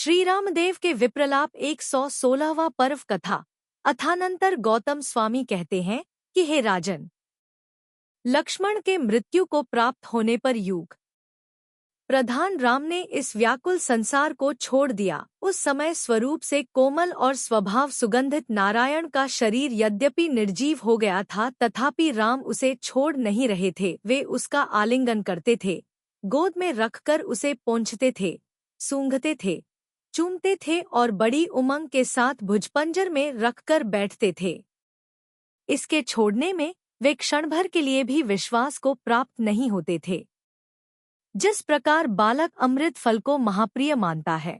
श्री रामदेव के विप्रलाप 116वां पर्व कथा। अथानंतर गौतम स्वामी कहते हैं कि हे राजन, लक्ष्मण के मृत्यु को प्राप्त होने पर युग प्रधान राम ने इस व्याकुल संसार को छोड़ दिया। उस समय स्वरूप से कोमल और स्वभाव सुगंधित नारायण का शरीर यद्यपि निर्जीव हो गया था, तथापि राम उसे छोड़ नहीं रहे थे। वे उसका आलिंगन करते थे, गोद में रखकर उसे पोंछते थे, सूंघते थे, चूमते थे और बड़ी उमंग के साथ भुजपंजर में रखकर बैठते थे। इसके छोड़ने में वे क्षण भर के लिए भी विश्वास को प्राप्त नहीं होते थे। जिस प्रकार बालक अमृत फल को महाप्रिय मानता है,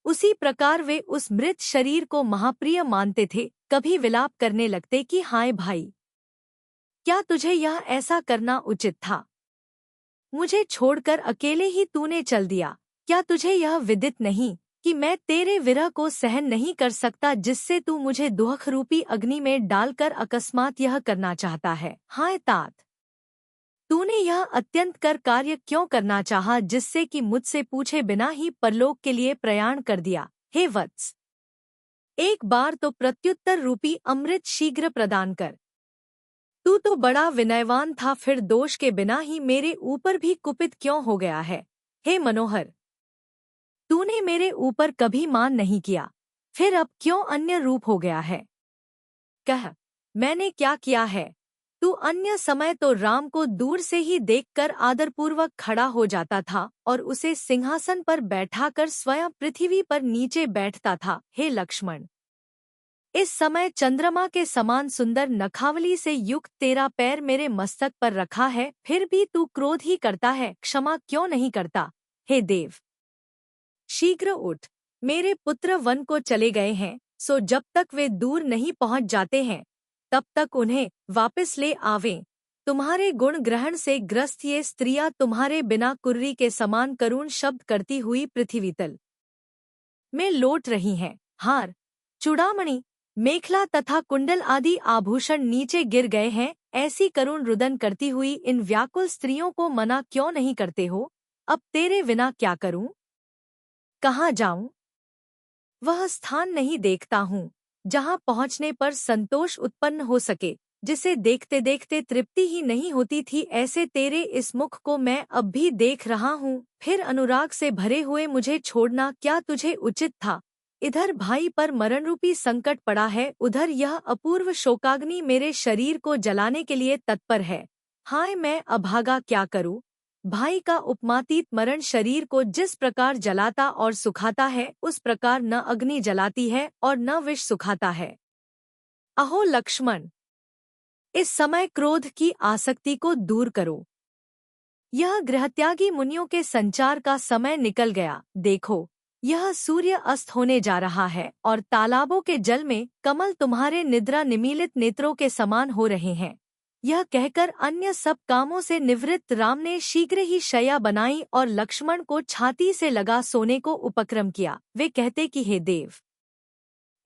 उसी प्रकार वे उस मृत शरीर को महाप्रिय मानते थे। कभी विलाप करने लगते कि हाय भाई, क्या तुझे यह ऐसा करना उचित था? मुझे छोड़कर अकेले ही तूने चल दिया। क्या तुझे यह विदित नहीं कि मैं तेरे विरह को सहन नहीं कर सकता, जिससे तू मुझे दुख रूपी अग्नि में डालकर अकस्मात यह करना चाहता है? हाय तात, तूने यह अत्यंत कर कार्य क्यों करना चाहा, जिससे कि मुझसे पूछे बिना ही परलोक के लिए प्रयाण कर दिया? हे वत्स, एक बार तो प्रत्युत्तर रूपी अमृत शीघ्र प्रदान कर। तू तो बड़ा विनयवान था, फिर दोष के बिना ही मेरे ऊपर भी कुपित क्यों हो गया है? हे मनोहर, तूने मेरे ऊपर कभी मान नहीं किया, फिर अब क्यों अन्य रूप हो गया है? कह, मैंने क्या किया है? तू अन्य समय तो राम को दूर से ही देखकर आदरपूर्वक खड़ा हो जाता था और उसे सिंहासन पर बैठाकर स्वयं पृथ्वी पर नीचे बैठता था। हे लक्ष्मण, इस समय चंद्रमा के समान सुंदर नखावली से युक्त तेरा पैर मेरे मस्तक पर रखा है, फिर भी तू क्रोध ही करता है, क्षमा क्यों नहीं करता? हे देव, शीघ्र उठ, मेरे पुत्र वन को चले गए हैं, सो जब तक वे दूर नहीं पहुंच जाते हैं तब तक उन्हें वापस ले आवें। तुम्हारे गुण ग्रहण से ग्रस्त ये स्त्रियां तुम्हारे बिना कुर्री के समान करुण शब्द करती हुई पृथ्वी तल में लौट रही हैं। हार, चूड़ामणि, मेखला तथा कुंडल आदि आभूषण नीचे गिर गए हैं। ऐसी करुण रुदन करती हुई इन व्याकुल स्त्रियों को मना क्यों नहीं करते हो? अब तेरे बिना क्या करूं? कहाँ जाऊं? वह स्थान नहीं देखता हूँ जहाँ पहुँचने पर संतोष उत्पन्न हो सके, जिसे देखते देखते तृप्ति ही नहीं होती थी। ऐसे तेरे इस मुख को मैं अब भी देख रहा हूँ, फिर अनुराग से भरे हुए मुझे छोड़ना क्या तुझे उचित था? इधर भाई पर मरण रूपी संकट पड़ा है, उधर यह अपूर्व शोकाग्नि मेरे शरीर को जलाने के लिए तत्पर है। हाय, मैं अभागा क्या करूँ? भाई का उपमातीत मरण शरीर को जिस प्रकार जलाता और सुखाता है, उस प्रकार न अग्नि जलाती है और न विष सुखाता है। अहो लक्ष्मण, इस समय क्रोध की आसक्ति को दूर करो। यह गृहत्यागी मुनियों के संचार का समय निकल गया। देखो, यह सूर्य अस्त होने जा रहा है और तालाबों के जल में कमल तुम्हारे निद्रा निमीलित नेत्रों के समान हो रहे हैं। यह कहकर अन्य सब कामों से निवृत्त राम ने शीघ्र ही शैया बनाई और लक्ष्मण को छाती से लगा सोने को उपक्रम किया। वे कहते कि हे देव,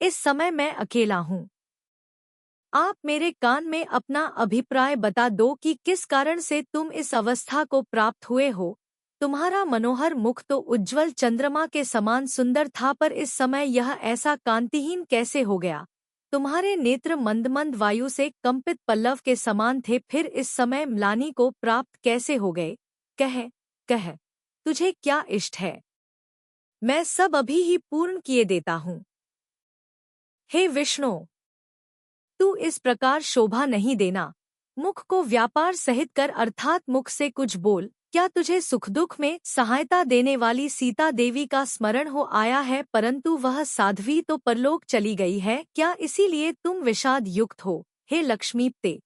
इस समय मैं अकेला हूँ, आप मेरे कान में अपना अभिप्राय बता दो कि किस कारण से तुम इस अवस्था को प्राप्त हुए हो। तुम्हारा मनोहर मुख तो उज्ज्वल चंद्रमा के समान सुंदर था, पर इस समय यह ऐसा कांतिहीन कैसे हो गया? तुम्हारे नेत्र मंद मंद वायु से कंपित पल्लव के समान थे, फिर इस समय म्लानी को प्राप्त कैसे हो गए? कह कह, तुझे क्या इष्ट है? मैं सब अभी ही पूर्ण किए देता हूँ। हे विष्णु, तू इस प्रकार शोभा नहीं देना। मुख को व्यापार सहित कर, अर्थात मुख से कुछ बोल। क्या तुझे सुख दुख में सहायता देने वाली सीता देवी का स्मरण हो आया है? परंतु वह साध्वी तो परलोक चली गई है, क्या इसीलिए तुम विषाद युक्त हो? हे लक्ष्मीपते,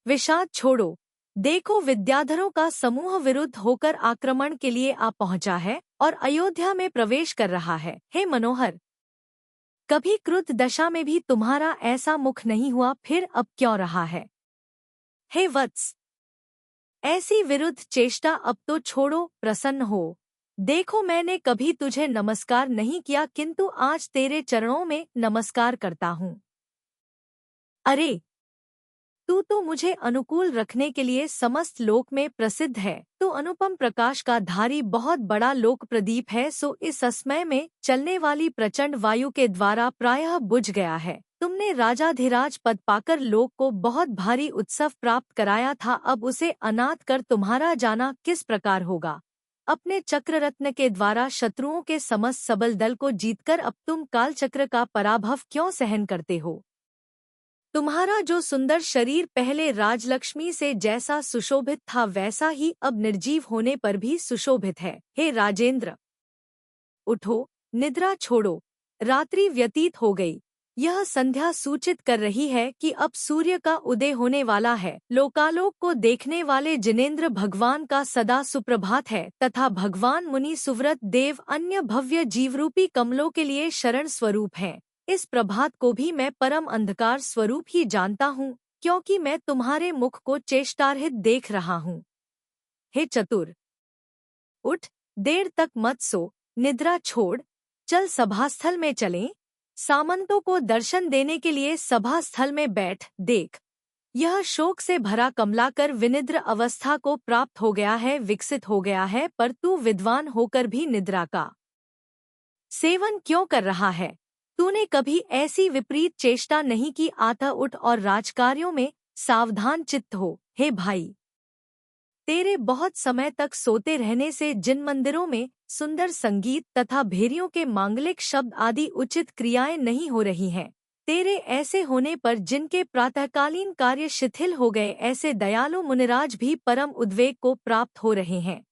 विषाद छोड़ो। देखो, विद्याधरों का समूह विरुद्ध होकर आक्रमण के लिए आ पहुंचा है और अयोध्या में प्रवेश कर रहा है। हे मनोहर, कभी क्रुद्ध दशा में भी तुम्हारा ऐसा मुख नहीं हुआ, फिर अब क्यों रहा है? हे वत्स, ऐसी विरुद्ध चेष्टा अब तो छोड़ो, प्रसन्न हो। देखो, मैंने कभी तुझे नमस्कार नहीं किया, किंतु आज तेरे चरणों में नमस्कार करता हूँ। अरे, तू तो मुझे अनुकूल रखने के लिए समस्त लोक में प्रसिद्ध है। तो अनुपम प्रकाश का धारी बहुत बड़ा लोक प्रदीप है, सो इस असमय में चलने वाली प्रचंड वायु के द्वारा प्रायः बुझ गया है। तुमने राजाधिराज पद पाकर लोक को बहुत भारी उत्सव प्राप्त कराया था, अब उसे अनाथ कर तुम्हारा जाना किस प्रकार होगा। अपने चक्ररत्न के द्वारा शत्रुओं के समस्त सबल दल को जीतकर अब तुम कालचक्र का पराभव क्यों सहन करते हो। तुम्हारा जो सुंदर शरीर पहले राजलक्ष्मी से जैसा सुशोभित था वैसा ही अब निर्जीव होने पर भी सुशोभित है। हे राजेंद्र, उठो, निद्रा छोड़ो, रात्रि व्यतीत हो गई। यह संध्या सूचित कर रही है कि अब सूर्य का उदय होने वाला है। लोकालोक को देखने वाले जिनेंद्र भगवान का सदा सुप्रभात है तथा भगवान मुनि सुव्रत देव अन्य भव्य जीवरूपी कमलों के लिए शरण स्वरूप हैं। इस प्रभात को भी मैं परम अंधकार स्वरूप ही जानता हूँ, क्योंकि मैं तुम्हारे मुख को चेष्टारहित देख रहा हूँ। हे चतुर, उठ, देर तक मत सो, निद्रा छोड़, चल सभास्थल में चलें। सामंतों को दर्शन देने के लिए सभा स्थल में बैठ, देख, यह शोक से भरा कमलाकर विनिद्र अवस्था को प्राप्त हो गया है, विकसित हो गया है, पर तू विद्वान होकर भी निद्रा का सेवन क्यों कर रहा है। तूने कभी ऐसी विपरीत चेष्टा नहीं की। आता उठ और राजकार्यों में सावधान चित्त हो। हे भाई, तेरे बहुत समय तक सोते रहने से जिन मंदिरों में सुंदर संगीत तथा भेरियों के मांगलिक शब्द आदि उचित क्रियाएं नहीं हो रही हैं, तेरे ऐसे होने पर जिनके प्रातःकालीन कार्य शिथिल हो गए, ऐसे दयालु मुनिराज भी परम उद्वेग को प्राप्त हो रहे हैं।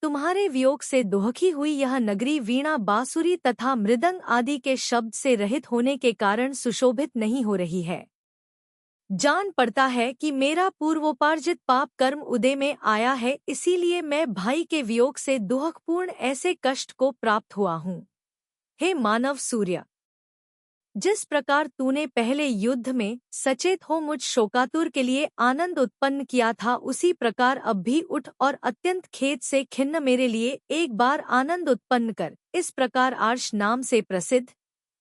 तुम्हारे वियोग से दुहकी हुई यह नगरी वीणा बांसुरी तथा मृदंग आदि के शब्द से रहित होने के कारण सुशोभित नहीं हो रही है। जान पड़ता है कि मेरा पूर्वोपार्जित पाप कर्म उदय में आया है, इसीलिए मैं भाई के वियोग से दुहकपूर्ण ऐसे कष्ट को प्राप्त हुआ हूँ। हे मानव सूर्य, जिस प्रकार तूने पहले युद्ध में सचेत हो मुझ शोकातुर के लिए आनंद उत्पन्न किया था, उसी प्रकार अब भी उठ और अत्यंत खेद से खिन्न मेरे लिए एक बार आनंद उत्पन्न कर। इस प्रकार आर्ष नाम से प्रसिद्ध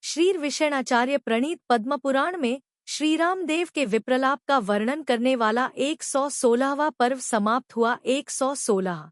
श्री विषयणाचार्य प्रणीत पद्मपुराण में श्री रामदेव के विप्रलाप का वर्णन करने वाला 116वां पर्व समाप्त हुआ। 116।